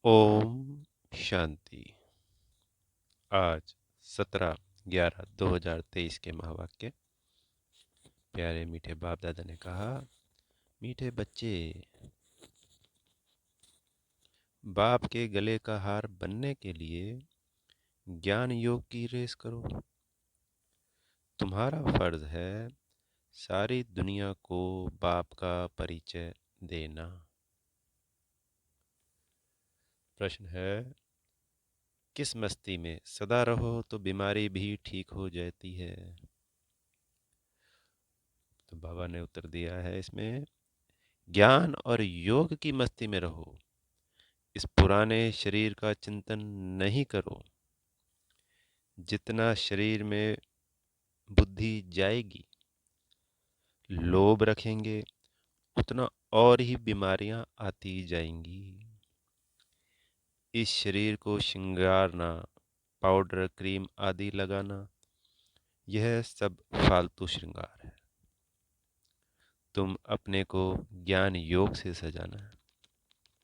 ओम शांति। आज 17/11/2023 के महावाक्य। प्यारे मीठे बाप दादा ने कहा, मीठे बच्चे, बाप के गले का हार बनने के लिए ज्ञान योग की रेस करो। तुम्हारा फर्ज है सारी दुनिया को बाप का परिचय देना। प्रश्न है, किस मस्ती में सदा रहो तो बीमारी भी ठीक हो जाती है? तो बाबा ने उत्तर दिया है इसमें, ज्ञान और योग की मस्ती में रहो। इस पुराने शरीर का चिंतन नहीं करो। जितना शरीर में बुद्धि जाएगी, लोभ रखेंगे, उतना और ही बीमारियां आती जाएंगी। इस शरीर को श्रृंगारना, पाउडर क्रीम आदि लगाना, यह सब फालतू श्रृंगार है। तुम अपने को ज्ञान योग से सजाना है।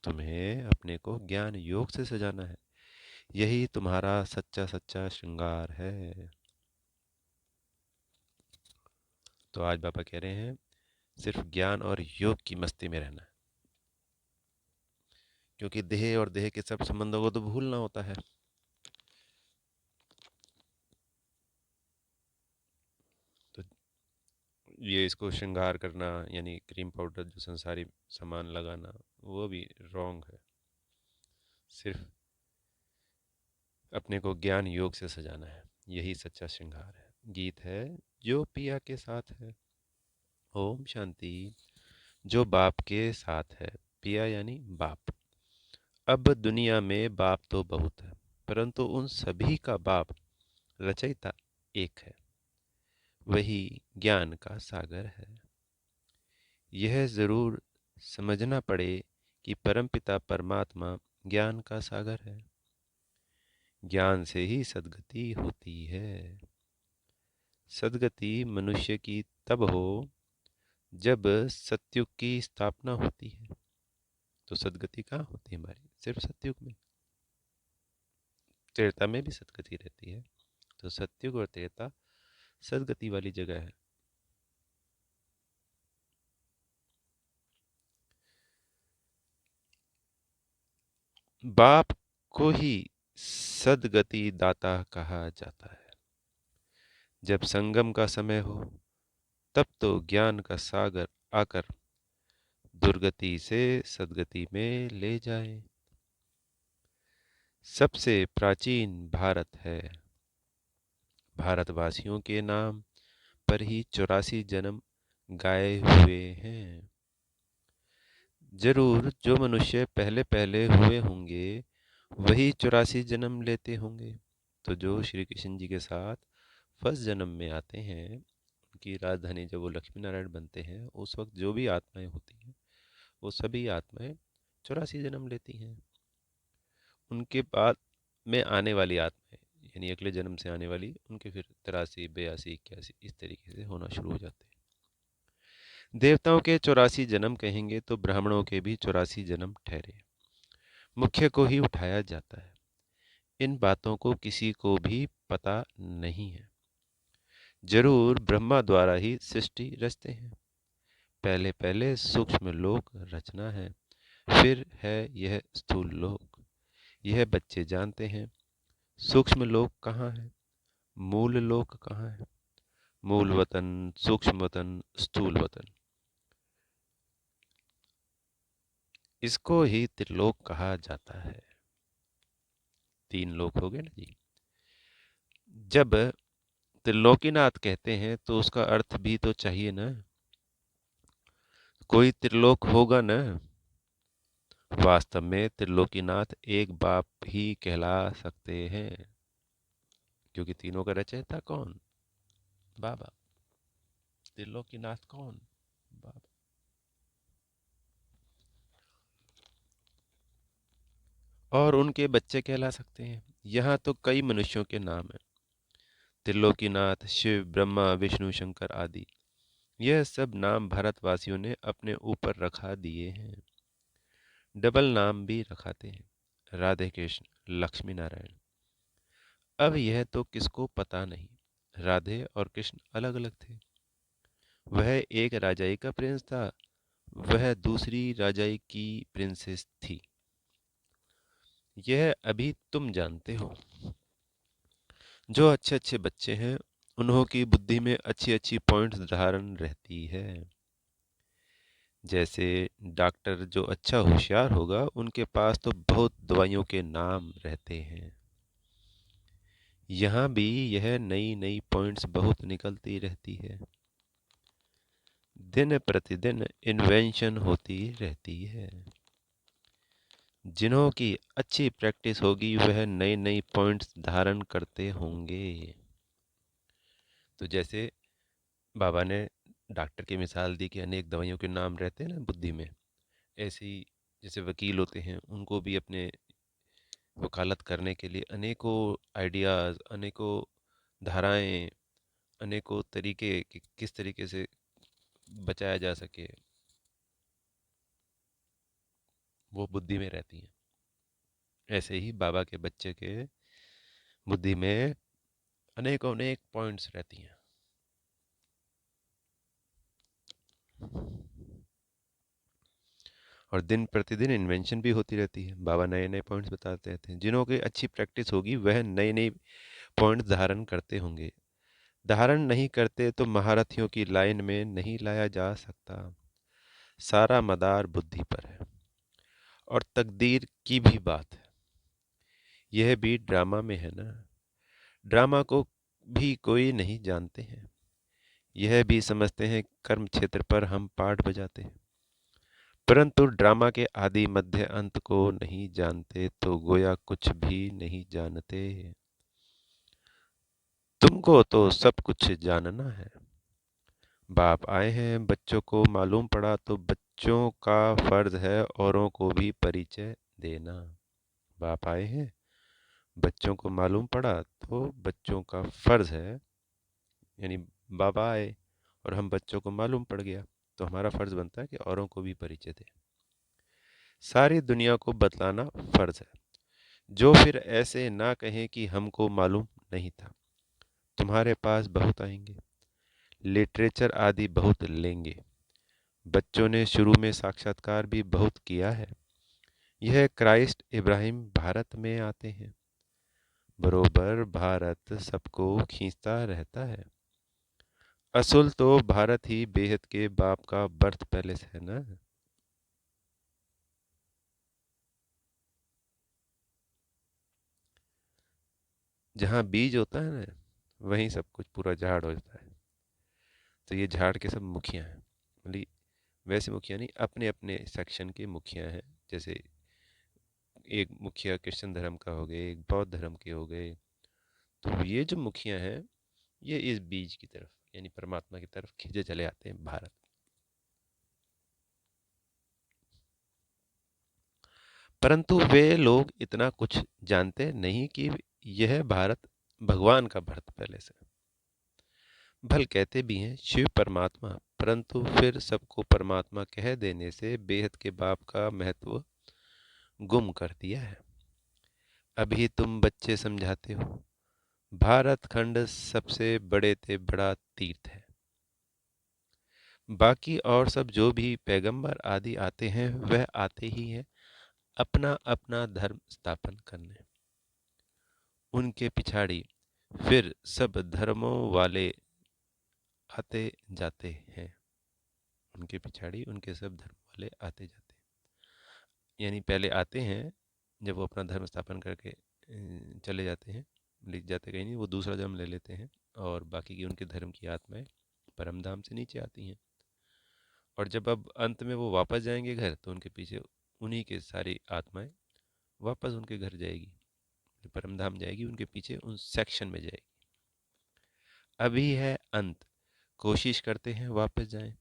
तुम्हें अपने को ज्ञान योग से सजाना है। यही तुम्हारा सच्चा सच्चा श्रृंगार है। तो आज बाबा कह रहे हैं, सिर्फ ज्ञान और योग की मस्ती में रहना है, क्योंकि देह और देह के सब संबंधों को तो भूलना होता है। तो ये इसको श्रृंगार करना, यानी क्रीम पाउडर जो संसारी सामान लगाना, वो भी रॉन्ग है। सिर्फ अपने को ज्ञान योग से सजाना है, यही सच्चा श्रृंगार है। गीत है, जो पिया के साथ है। ओम शांति। जो बाप के साथ है, पिया यानी बाप। अब दुनिया में बाप तो बहुत है, परंतु उन सभी का बाप रचयिता एक है, वही ज्ञान का सागर है। यह जरूर समझना पड़े कि परमपिता परमात्मा ज्ञान का सागर है। ज्ञान से ही सद्गति होती है। सद्गति मनुष्य की तब हो जब सतयुग की स्थापना होती है। तो सद्गति कहाँ होती है हमारी? सिर्फ सतयुग में। त्रेता में भी सद्गति रहती है। तो सतयुग और त्रेता सद्गति वाली जगह है। बाप को ही सद्गति दाता कहा जाता है। जब संगम का समय हो, तब तो ज्ञान का सागर आकर दुर्गति से सद्गति में ले जाए। सबसे प्राचीन भारत है। भारतवासियों के नाम पर ही 84 जन्म गाए हुए हैं। जरूर जो मनुष्य पहले पहले हुए होंगे, वही 84 जन्म लेते होंगे। तो जो श्री कृष्ण जी के साथ फर्स्ट जन्म में आते हैं, उनकी राजधानी जब वो लक्ष्मी नारायण बनते हैं, उस वक्त जो भी आत्माएं होती हैं, वो सभी आत्माएं 84 जन्म लेती हैं। उनके बाद में आने वाली आत्माएं, यानी अगले जन्म से आने वाली, उनके फिर 83, 82, 81 इस तरीके से होना शुरू हो जाते हैं। देवताओं के 84 जन्म कहेंगे तो ब्राह्मणों के भी 84 जन्म ठहरे। मुख्य को ही उठाया जाता है। इन बातों को किसी को भी पता नहीं है। जरूर ब्रह्मा द्वारा ही सृष्टि रचते हैं। पहले पहले सूक्ष्म लोक रचना है, फिर है यह स्थूल लोक। यह बच्चे जानते हैं। सूक्ष्म लोक कहाँ है, मूल लोक कहाँ है? मूल वतन, सूक्ष्म वतन, स्थूल वतन, इसको ही त्रिलोक कहा जाता है। 3 लोक हो गए ना जी। जब त्रिलोकीनाथ कहते हैं तो उसका अर्थ भी तो चाहिए ना। कोई त्रिलोक होगा ना। वास्तव में त्रिलोकीनाथ एक बाप ही कहला सकते हैं, क्योंकि तीनों का रचयिता कौन? बाबा। त्रिलोकीनाथ कौन? बाबा। और उनके बच्चे कहला सकते हैं। यहाँ तो कई मनुष्यों के नाम हैं। त्रिलोकीनाथ, शिव, ब्रह्मा, विष्णु, शंकर आदि। यह सब नाम भारतवासियों ने अपने ऊपर रखा दिए हैं। डबल नाम भी रखाते हैं। राधे कृष्ण लक्ष्मी नारायण। अब यह तो किसको पता नहीं, राधे और कृष्ण अलग अलग थे। वह एक राजाई का प्रिंस था, वह दूसरी राजाई की प्रिंसेस थी। यह अभी तुम जानते हो। जो अच्छे अच्छे बच्चे हैं उन्हों की बुद्धि में अच्छी अच्छी पॉइंट्स धारण रहती है। जैसे डॉक्टर जो अच्छा होशियार होगा उनके पास तो बहुत दवाइयों के नाम रहते हैं। यहाँ भी यह नई नई पॉइंट्स बहुत निकलती रहती है। दिन प्रतिदिन इन्वेंशन होती रहती है। जिन्हों की अच्छी प्रैक्टिस होगी वह नई नई पॉइंट्स धारण करते होंगे। तो जैसे बाबा ने डॉक्टर की मिसाल दी कि अनेक दवाइयों के नाम रहते हैं ना बुद्धि में, ऐसे ही जैसे वकील होते हैं उनको भी अपने वकालत करने के लिए अनेकों आइडियाज़, अनेकों धाराएं, अनेकों तरीके कि किस तरीके से बचाया जा सके, वो बुद्धि में रहती हैं। ऐसे ही बाबा के बच्चे के बुद्धि में अनेकों अनेक पॉइंट्स रहती हैं। और दिन प्रतिदिन इन्वेंशन भी होती रहती है। बाबा नए नए पॉइंट्स बताते रहते हैं। जिन्हों की अच्छी प्रैक्टिस होगी वह नई नई पॉइंट्स धारण करते होंगे। धारण नहीं करते तो महारथियों की लाइन में नहीं लाया जा सकता। सारा मदार बुद्धि पर है और तकदीर की भी बात है। यह भी ड्रामा में है ना। ड्रामा को भी कोई नहीं जानते हैं। यह भी समझते हैं कर्म क्षेत्र पर हम पाठ बजाते हैं, परंतु ड्रामा के आदि मध्य अंत को नहीं जानते तो गोया कुछ भी नहीं जानते। तुमको तो सब कुछ जानना है। बाप आए हैं, बच्चों को मालूम पड़ा तो बच्चों का फर्ज है औरों को भी परिचय देना। बाप आए हैं, बच्चों को मालूम पड़ा तो बच्चों का फर्ज है, यानी बाबा आए और हम बच्चों को मालूम पड़ गया तो हमारा फर्ज बनता है कि औरों को भी परिचय दें। सारी दुनिया को बतलाना फर्ज है। जो फिर ऐसे ना कहें कि हमको मालूम नहीं था। तुम्हारे पास बहुत आएंगे, लिटरेचर आदि बहुत लेंगे। बच्चों ने शुरू में साक्षात्कार भी बहुत किया है। यह क्राइस्ट इब्राहिम भारत में आते हैं, बरोबर भारत सबको खींचता रहता है। असल तो भारत ही बेहद के बाप का बर्थ पैलेस है ना। जहाँ बीज होता है ना वहीं सब कुछ पूरा झाड़ होता है। तो ये झाड़ के सब मुखिया हैं, मतलब वैसे मुखिया नहीं, अपने अपने सेक्शन के मुखिया हैं। जैसे एक मुखिया क्रिश्चियन धर्म का हो गए, एक बौद्ध धर्म के हो गए। तो ये जो मुखिया हैं ये इस बीज की तरफ यानी परमात्मा की तरफ खींचे चले आते हैं भारत। परंतु वे लोग इतना कुछ जानते नहीं कि यह भारत भगवान का बर्थ पैलेस है। भल कहते भी हैं शिव परमात्मा, परंतु फिर सबको परमात्मा कह देने से बेहद के बाप का महत्व गुम कर दिया है। अभी तुम बच्चे समझाते हो भारत खंड सबसे बड़े ते बड़ा तीर्थ है। बाकी और सब जो भी पैगंबर आदि आते हैं वह आते ही हैं अपना अपना धर्म स्थापन करने। उनके पिछाड़ी फिर सब धर्मों वाले आते जाते हैं। उनके पिछाड़ी उनके सब धर्म वाले आते जाते हैं, यानी पहले आते हैं जब वो अपना धर्म स्थापन करके चले जाते हैं, लिख जाते कहीं नहीं, वो दूसरा जन्म ले लेते हैं और बाकी की उनके धर्म की आत्माएं परमधाम से नीचे आती हैं। और जब अब अंत में वो वापस जाएंगे घर तो उनके पीछे उन्हीं के सारी आत्माएं वापस उनके घर जाएगी, परमधाम जाएगी, उनके पीछे उन सेक्शन में जाएगी। अभी है अंत, कोशिश करते हैं वापस जाएं,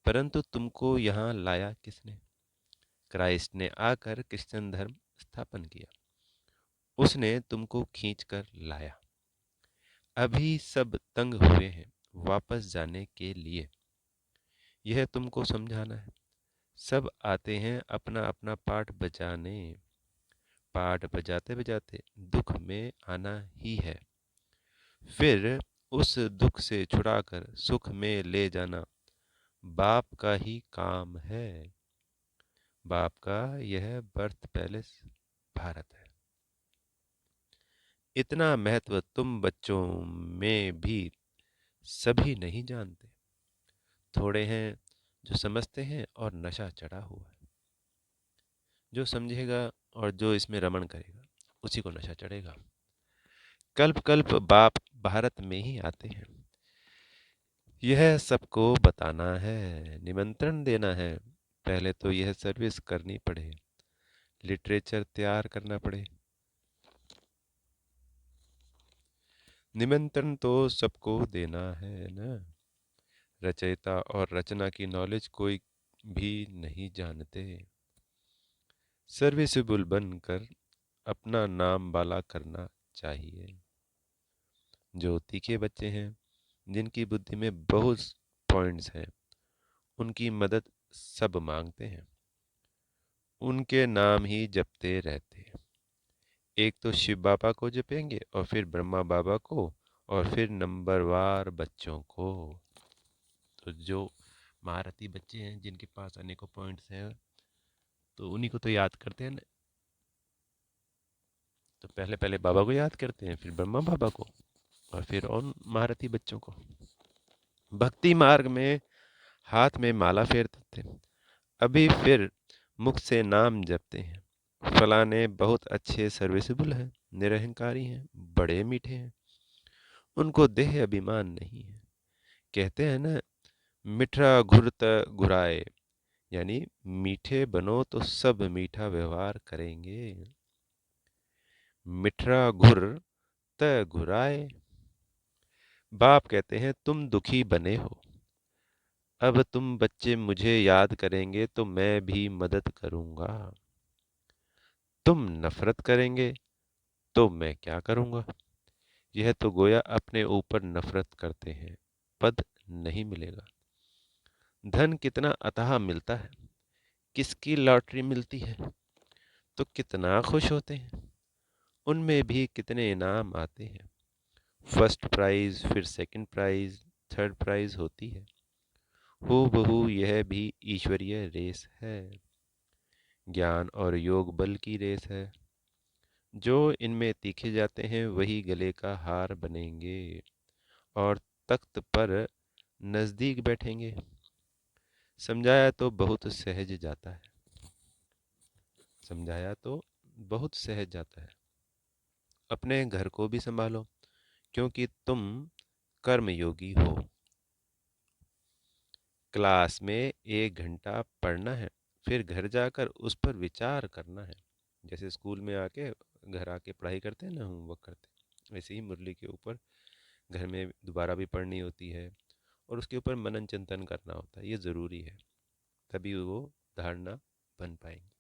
परंतु तुमको यहाँ लाया किसने? क्राइस्ट ने आकर क्रिश्चियन धर्म स्थापन किया, उसने तुमको खींच कर लाया। अभी सब तंग हुए हैं वापस जाने के लिए, यह तुमको समझाना है। सब आते हैं अपना अपना पाठ बचाने, पाठ बजाते बजाते दुख में आना ही है, फिर उस दुख से छुड़ाकर सुख में ले जाना बाप का ही काम है। बाप का यह बर्थ पैलेस भारत है। इतना महत्व तुम बच्चों में भी सभी नहीं जानते। थोड़े हैं जो समझते हैं और नशा चढ़ा हुआ है। जो समझेगा और जो इसमें रमण करेगा उसी को नशा चढ़ेगा। कल्प कल्प बाप भारत में ही आते हैं। यह सबको बताना है, निमंत्रण देना है। पहले तो यह सर्विस करनी पड़े, लिटरेचर तैयार करना पड़े। निमंत्रण तो सबको देना है ना। रचयिता और रचना की नॉलेज कोई भी नहीं जानते। सर्विसेबल बनकर अपना नाम बाला करना चाहिए। जो तीखे बच्चे हैं, जिनकी बुद्धि में बहुत पॉइंट्स हैं, उनकी मदद सब मांगते हैं, उनके नाम ही जपते रहते हैं। एक तो शिव बाबा को जपेंगे और फिर ब्रह्मा बाबा को और फिर नंबरवार बच्चों को। तो जो महारथी बच्चे हैं जिनके पास अनेकों पॉइंट्स हैं तो उन्हीं को तो याद करते हैं ना। तो पहले पहले बाबा को याद करते हैं, फिर ब्रह्मा बाबा को और फिर और महारथी बच्चों को। भक्ति मार्ग में हाथ में माला फेरते थे, अभी फिर मुख से नाम जपते हैं। फलाने बहुत अच्छे सर्विसेबल हैं, निरहंकारी हैं, बड़े मीठे हैं, उनको देह अभिमान नहीं है। कहते हैं ना, मिठा घुरत घुराए, यानी मीठे बनो तो सब मीठा व्यवहार करेंगे। मिठा घुर त घुराए। बाप कहते हैं तुम दुखी बने हो, अब तुम बच्चे मुझे याद करेंगे तो मैं भी मदद करूंगा। तुम नफरत करेंगे तो मैं क्या करूंगा। यह तो गोया अपने ऊपर नफरत करते हैं। पद नहीं मिलेगा। धन कितना अथाह मिलता है, किसकी लॉटरी मिलती है तो कितना खुश होते हैं। उनमें भी कितने इनाम आते हैं। फर्स्ट प्राइज, फिर सेकंड प्राइज, थर्ड प्राइज होती है। हूबहू यह भी ईश्वरीय रेस है, ज्ञान और योग बल की रेस है। जो इनमें तीखे जाते हैं वही गले का हार बनेंगे और तख्त पर नजदीक बैठेंगे। समझाया तो बहुत सहज जाता है, समझाया तो बहुत सहज जाता है। अपने घर को भी संभालो, क्योंकि तुम कर्मयोगी हो। क्लास में 1 घंटा पढ़ना है, फिर घर जाकर उस पर विचार करना है। जैसे स्कूल में आके घर आके पढ़ाई करते हैं ना, होमवर्क करते हैं, वैसे ही मुरली के ऊपर घर में दोबारा भी पढ़नी होती है और उसके ऊपर मनन चिंतन करना होता है। ये ज़रूरी है, तभी वो धारणा बन पाएंगी।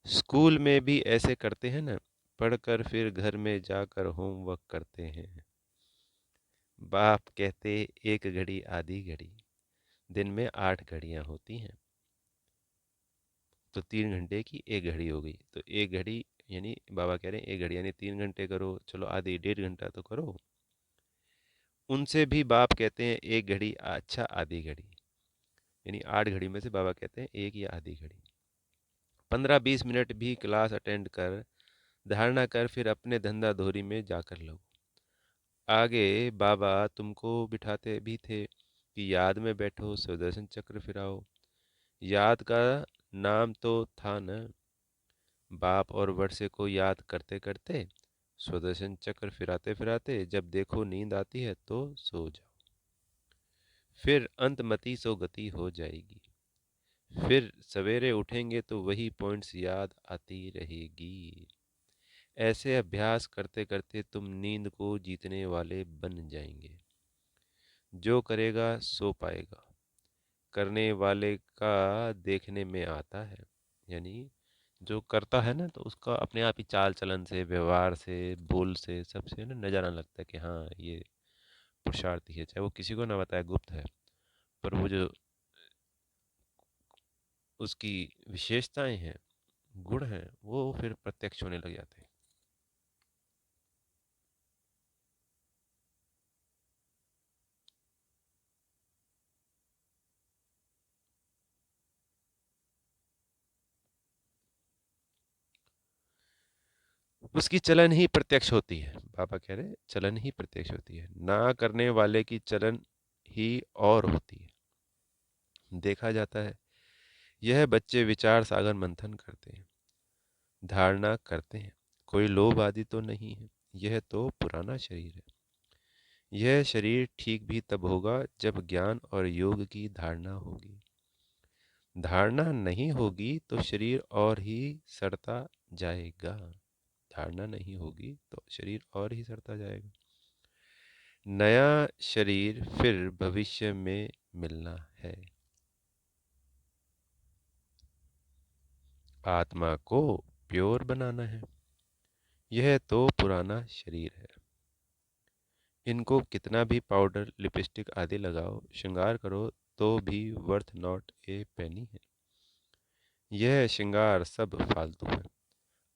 स्कूल में भी ऐसे करते हैं ना, पढ़कर फिर घर में जाकर होमवर्क करते हैं। बाप कहते 1 घड़ी आधी घड़ी, दिन में 8 घड़ियां होती हैं, तो 3 घंटे की 1 घड़ी हो गई। तो 1 घड़ी यानी बाबा कह रहे हैं 1 घड़ी यानी 3 घंटे करो, चलो आधी 1.5 घंटा तो करो। उनसे भी बाप कहते हैं 1 घड़ी, अच्छा आधी घड़ी, यानी 8 घड़ी में से बाबा कहते हैं एक या आधी घड़ी। 15-20 मिनट भी क्लास अटेंड कर धारणा कर फिर अपने धंधा धोरी में जाकर लो। आगे बाबा तुमको बिठाते भी थे कि याद में बैठो, सुदर्शन चक्र फिराओ। याद का नाम तो था न। बाप और वर्षे को याद करते करते, सुदर्शन चक्र फिराते फिराते जब देखो नींद आती है तो सो जाओ। फिर अंतमति सो गति हो जाएगी। फिर सवेरे उठेंगे तो वही पॉइंट्स याद आती रहेगी। ऐसे अभ्यास करते करते तुम नींद को जीतने वाले बन जाएंगे। जो करेगा सो पाएगा, करने वाले का देखने में आता है। यानी जो करता है ना तो उसका अपने आप ही चाल चलन से, व्यवहार से, बोल से, सबसे ना नजर आने लगता है कि हाँ ये पुरुषार्थी है, चाहे वो किसी को ना बताए, गुप्त है, पर वो जो उसकी विशेषताएं हैं गुण हैं वो फिर प्रत्यक्ष होने लग जाते हैं। उसकी चलन ही प्रत्यक्ष होती है, बाबा कह रहे चलन ही प्रत्यक्ष होती है, ना करने वाले की चलन ही और होती है। देखा जाता है यह बच्चे विचार सागर मंथन करते हैं, धारणा करते हैं, कोई लोभ आदि तो नहीं है, यह तो पुराना शरीर है। यह शरीर ठीक भी तब होगा जब ज्ञान और योग की धारणा होगी। धारणा नहीं होगी तो शरीर और ही सड़ता जाएगा। धारणा नहीं होगी तो शरीर और ही सड़ता जाएगा। नया शरीर फिर भविष्य में मिलना है। आत्मा को प्योर बनाना है। यह तो पुराना शरीर है। इनको कितना भी पाउडर लिपस्टिक आदि लगाओ, श्रृंगार करो, तो भी वर्थ नॉट ए पेनी है। यह श्रृंगार सब फालतू है।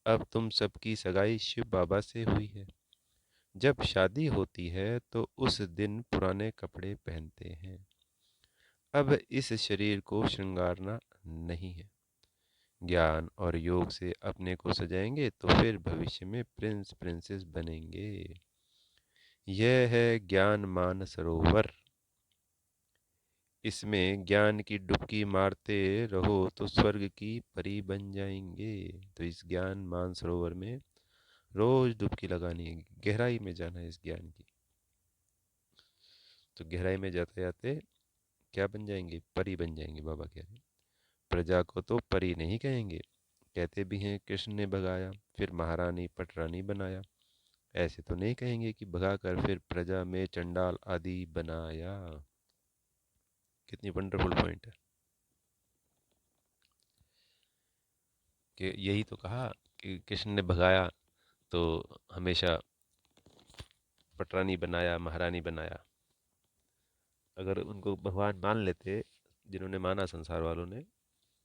अब तुम सबकी सगाई शिव बाबा से हुई है। जब शादी होती है तो उस दिन पुराने कपड़े पहनते हैं। अब इस शरीर को श्रृंगारना नहीं है। ज्ञान और योग से अपने को सजाएंगे तो फिर भविष्य में प्रिंस प्रिंसेस बनेंगे। यह है ज्ञान मान सरोवर। इसमें ज्ञान की डुबकी मारते रहो तो स्वर्ग की परी बन जाएंगे। तो इस ज्ञान मान सरोवर में रोज डुबकी लगानी है, गहराई में जाना है इस ज्ञान की। तो गहराई में जाते जाते क्या बन जाएंगे? परी बन जाएंगे। बाबा कह रहे हैं प्रजा को तो परी नहीं कहेंगे। कहते भी हैं कृष्ण ने भगाया फिर महारानी पटरानी बनाया। ऐसे तो नहीं कहेंगे कि भगाकर फिर प्रजा में चंडाल आदि बनाया। कितनी वंडरफुल पॉइंट है कि यही तो कहा कि कृष्ण ने भगाया तो हमेशा पटरानी बनाया, महारानी बनाया। अगर उनको भगवान मान लेते, जिन्होंने माना संसार वालों ने,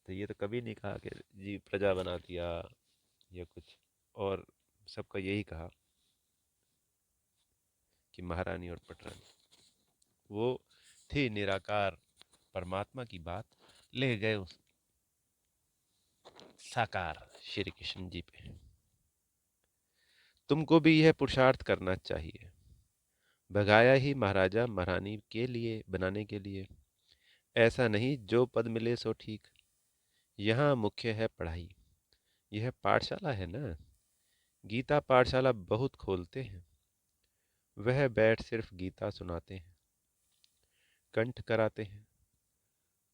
तो ये तो कभी नहीं कहा कि जी प्रजा बना दिया या कुछ और। सबका यही कहा कि महारानी और पटरानी। वो थी निराकार परमात्मा की बात ले गए उस साकार श्री कृष्ण जी पे। तुमको भी यह पुरुषार्थ करना चाहिए। भगाया ही महाराजा महारानी के लिए बनाने के लिए। ऐसा नहीं जो पद मिले सो ठीक। यहाँ मुख्य है पढ़ाई। यह पाठशाला है ना। गीता पाठशाला बहुत खोलते हैं। वह बैठ सिर्फ गीता सुनाते हैं, कंठ कराते हैं।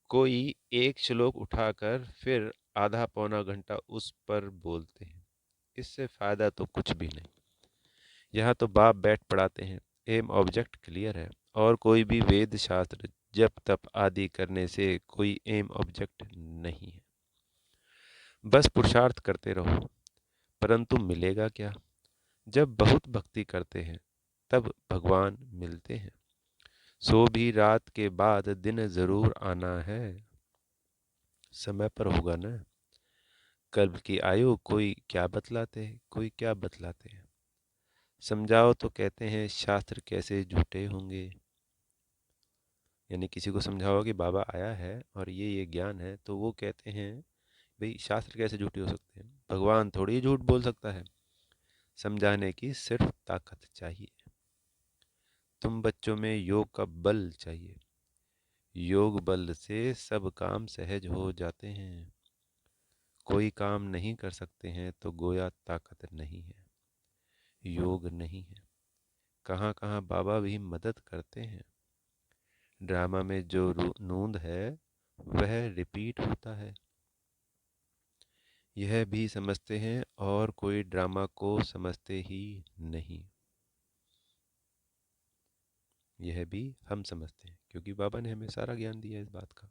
कोई एक श्लोक उठाकर फिर आधा पौना घंटा उस पर बोलते हैं। इससे फायदा तो कुछ भी नहीं। यहाँ तो बाप बैठ पढ़ाते हैं, एम ऑब्जेक्ट क्लियर है। और कोई भी वेद शास्त्र जप तप आदि करने से कोई एम ऑब्जेक्ट नहीं है। बस पुरुषार्थ करते रहो। परंतु मिलेगा क्या? जब बहुत भक्ति करते हैं तब भगवान मिलते हैं। सो भी रात के बाद दिन जरूर आना है। समय पर होगा ना। कल्प की आयु कोई क्या बतलाते हैं, कोई क्या बतलाते हैं। समझाओ तो कहते हैं शास्त्र कैसे झूठे होंगे। यानी किसी को समझाओ कि बाबा आया है और ये ज्ञान है, तो वो कहते हैं भाई शास्त्र कैसे झूठे हो सकते हैं, भगवान थोड़ी झूठ बोल सकता है। समझाने की सिर्फ ताकत चाहिए। तुम बच्चों में योग का बल चाहिए। योग बल से सब काम सहज हो जाते हैं। कोई काम नहीं कर सकते हैं तो गोया ताकत नहीं है, योग नहीं है। कहाँ कहाँ बाबा भी मदद करते हैं। ड्रामा में जो नूंद है वह रिपीट होता है। यह भी समझते हैं और कोई ड्रामा को समझते ही नहीं। यह भी हम समझते हैं क्योंकि बाबा ने हमें सारा ज्ञान दिया इस बात का।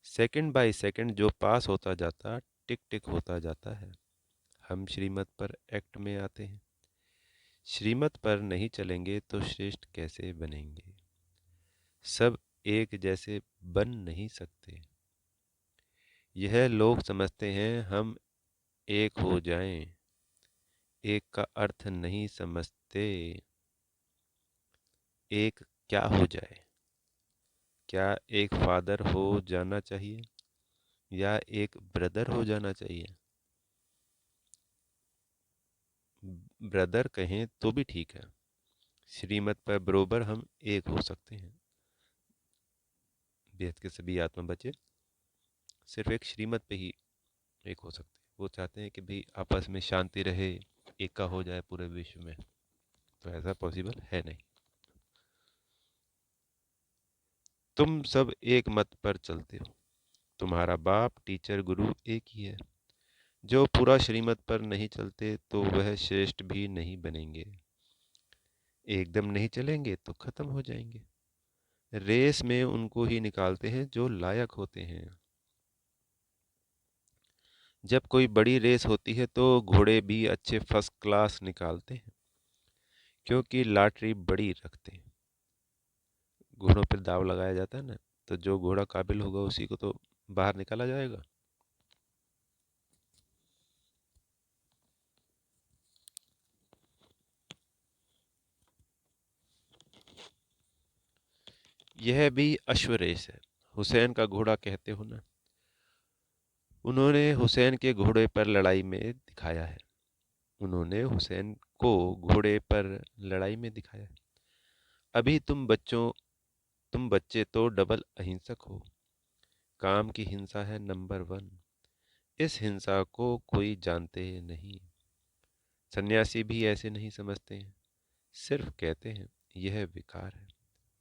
सेकंड बाय सेकंड जो पास होता जाता, टिक टिक होता जाता है। हम श्रीमत पर एक्ट में आते हैं। श्रीमत पर नहीं चलेंगे तो श्रेष्ठ कैसे बनेंगे? सब एक जैसे बन नहीं सकते। यह लोग समझते हैं हम एक हो जाएं, एक का अर्थ नहीं समझते। एक क्या हो जाए? क्या एक फादर हो जाना चाहिए या एक ब्रदर हो जाना चाहिए? ब्रदर कहें तो भी ठीक है। श्रीमत पर बरोबर हम एक हो सकते हैं। बेहद के सभी आत्मा बचे सिर्फ एक श्रीमत पे ही एक हो सकते हैं। वो चाहते हैं कि भाई आपस में शांति रहे, एक का हो जाए पूरे विश्व में, तो ऐसा पॉसिबल है नहीं। तुम सब एक मत पर चलते हो। तुम्हारा बाप, टीचर, गुरु एक ही है। जो पूरा श्रीमत पर नहीं चलते तो वह श्रेष्ठ भी नहीं बनेंगे। एकदम नहीं चलेंगे तो खत्म हो जाएंगे। रेस में उनको ही निकालते हैं जो लायक होते हैं। जब कोई बड़ी रेस होती है तो घोड़े भी अच्छे फर्स्ट क्लास निकालते हैं, क्योंकि लॉटरी बड़ी रखते हैं। घोड़ों पर दाव लगाया जाता है ना, तो जो घोड़ा काबिल होगा उसी को तो बाहर निकाला जाएगा। यह भी अश्व रेस है। हुसैन का घोड़ा कहते हो ना, उन्होंने हुसैन के घोड़े पर लड़ाई में दिखाया है। उन्होंने हुसैन को घोड़े पर लड़ाई में दिखाया है। अभी तुम बच्चे तो डबल अहिंसक हो। काम की हिंसा है नंबर वन। इस हिंसा को कोई जानते नहीं। सन्यासी भी ऐसे नहीं समझते हैं, सिर्फ कहते हैं यह विकार है।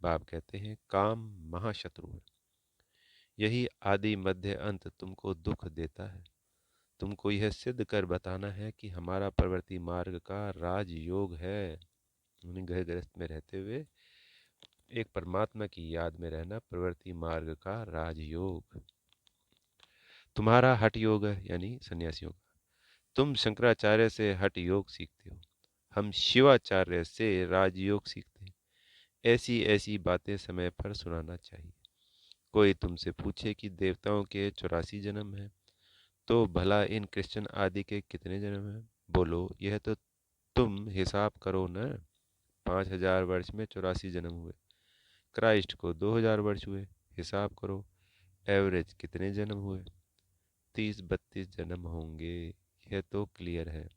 बाप कहते हैं काम महाशत्रु है। यही आदि मध्य अंत तुमको दुख देता है। तुमको यह सिद्ध कर बताना है कि हमारा प्रवृत्ति मार्ग का राजयोग है। उन्हीं गृह गृहस्थ में रहते हुए एक परमात्मा की याद में रहना प्रवृत्ति मार्ग का राजयोग। तुम्हारा हठ योग है, यानी सन्यासियों का। तुम शंकराचार्य से हठ योग सीखते हो, हम शिवाचार्य से राजयोग सीखते हैं। ऐसी ऐसी बातें समय पर सुनाना चाहिए। कोई तुमसे पूछे कि देवताओं के 84 जन्म हैं, तो भला इन क्रिश्चियन आदि के कितने जन्म हैं? बोलो यह तो तुम हिसाब करो न। 5000 वर्ष में 84 जन्म हुए। क्राइस्ट को 2000 वर्ष हुए। हिसाब करो एवरेज कितने जन्म हुए? 30-32 जन्म होंगे। यह तो क्लियर है।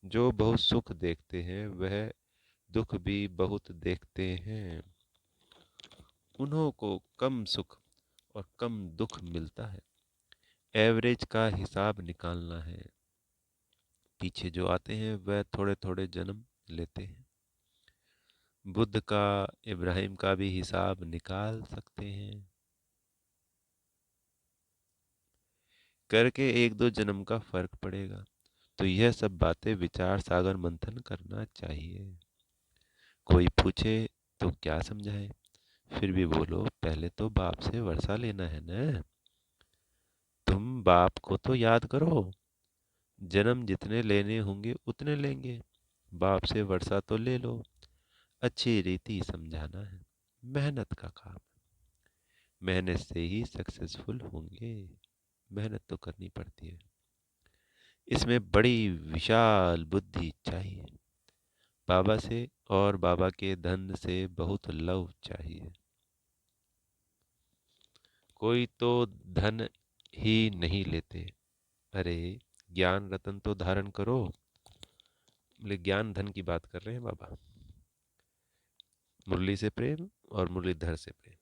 जो बहुत सुख देखते हैं वह दुख भी बहुत देखते हैं। उन्हों को कम सुख और कम दुख मिलता है। एवरेज का हिसाब निकालना है। पीछे जो आते हैं वह थोड़े थोड़े जन्म लेते हैं। बुद्ध का, इब्राहिम का भी हिसाब निकाल सकते हैं। करके एक दो जन्म का फर्क पड़ेगा। तो यह सब बातें विचार सागर मंथन करना चाहिए। कोई पूछे तो क्या समझाए? फिर भी बोलो पहले तो बाप से वर्षा लेना है न। तुम बाप को तो याद करो। जन्म जितने लेने होंगे उतने लेंगे। बाप से वर्षा तो ले लो। अच्छी रीति समझाना है। मेहनत का काम। मेहनत से ही सक्सेसफुल होंगे। मेहनत तो करनी पड़ती है। इसमें बड़ी विशाल बुद्धि चाहिए। बाबा से और बाबा के धन से बहुत लव चाहिए। कोई तो धन ही नहीं लेते। अरे ज्ञान रतन तो धारण करो। बोले ज्ञान धन की बात कर रहे हैं बाबा। मुरली से प्रेम और मुरलीधर से प्रेम।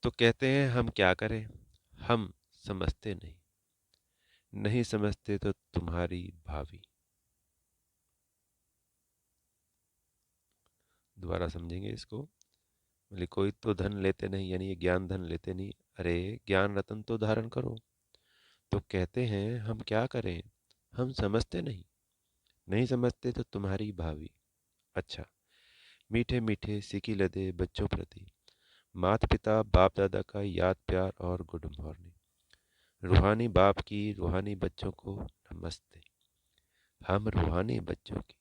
तो कहते हैं हम क्या करें? हम समझते नहीं। नहीं समझते तो तुम्हारी भावी। दोबारा समझेंगे इसको। बोले कोई तो धन लेते नहीं, यानी ये ज्ञान धन लेते नहीं। अरे ज्ञान रतन तो धारण करो। तो कहते हैं हम क्या करें? हम समझते नहीं। नहीं समझते तो तुम्हारी भावी। अच्छा, मीठे मीठे सिकी लदे बच्चों प्रति माता पिता बाप दादा का याद प्यार और गुड मॉर्निंग। रूहानी बाप की रूहानी बच्चों को नमस्ते। हम रूहानी बच्चों की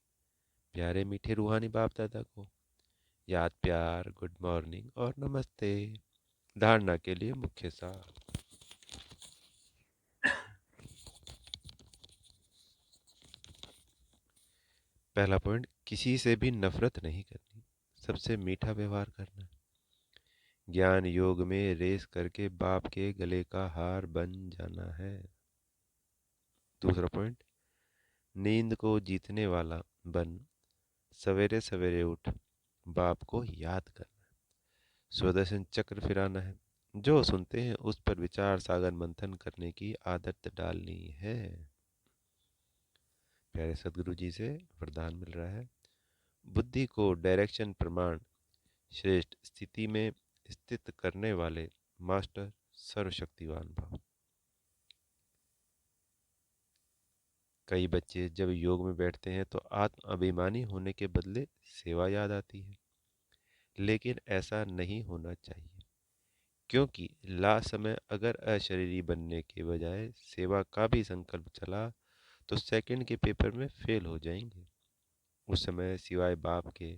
प्यारे मीठे रूहानी बाप दादा को याद, प्यार, गुड मॉर्निंग और नमस्ते। धारणा के लिए मुख्य सार। पहला पॉइंट, किसी से भी नफरत नहीं करनी, सबसे मीठा व्यवहार करना। ज्ञान योग में रेस करके बाप के गले का हार बन जाना है। दूसरा पॉइंट, नींद को जीतने वाला बन सवेरे सवेरे उठ बाप को याद करना। स्वदर्शन चक्र फिराना है। जो सुनते हैं उस पर विचार सागर मंथन करने की आदत डालनी है। प्यारे सदगुरु जी से वरदान मिल रहा है। बुद्धि को डायरेक्शन प्रमाण श्रेष्ठ स्थिति में स्थित करने वाले मास्टर सर्वशक्तिवान भाव। कई बच्चे जब योग में बैठते हैं तो आत्म अभिमानी होने के बदले सेवा याद आती है, लेकिन ऐसा नहीं होना चाहिए, क्योंकि ला समय अगर अशरीरी बनने के बजाय सेवा का भी संकल्प चला तो सेकंड के पेपर में फेल हो जाएंगे। उस समय सिवाय बाप के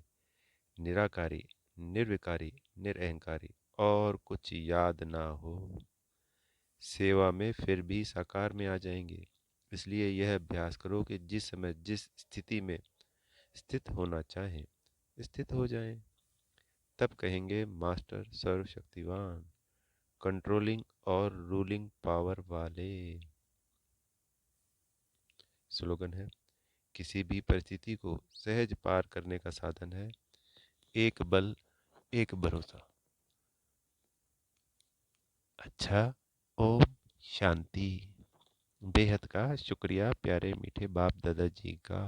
निराकारी, निर्विकारी, निरअहकारी और कुछ याद ना हो। सेवा में फिर भी साकार में आ जाएंगे। इसलिए यह अभ्यास करो कि जिस समय जिस स्थिति में स्थित होना चाहें स्थित हो जाएं। तब कहेंगे मास्टर सर्वशक्तिवान, कंट्रोलिंग और रूलिंग पावर वाले। स्लोगन है, किसी भी परिस्थिति को सहज पार करने का साधन है एक बल, एक भरोसा। अच्छा, ओम शांति। बेहद का शुक्रिया प्यारे मीठे बाप दादा जी का।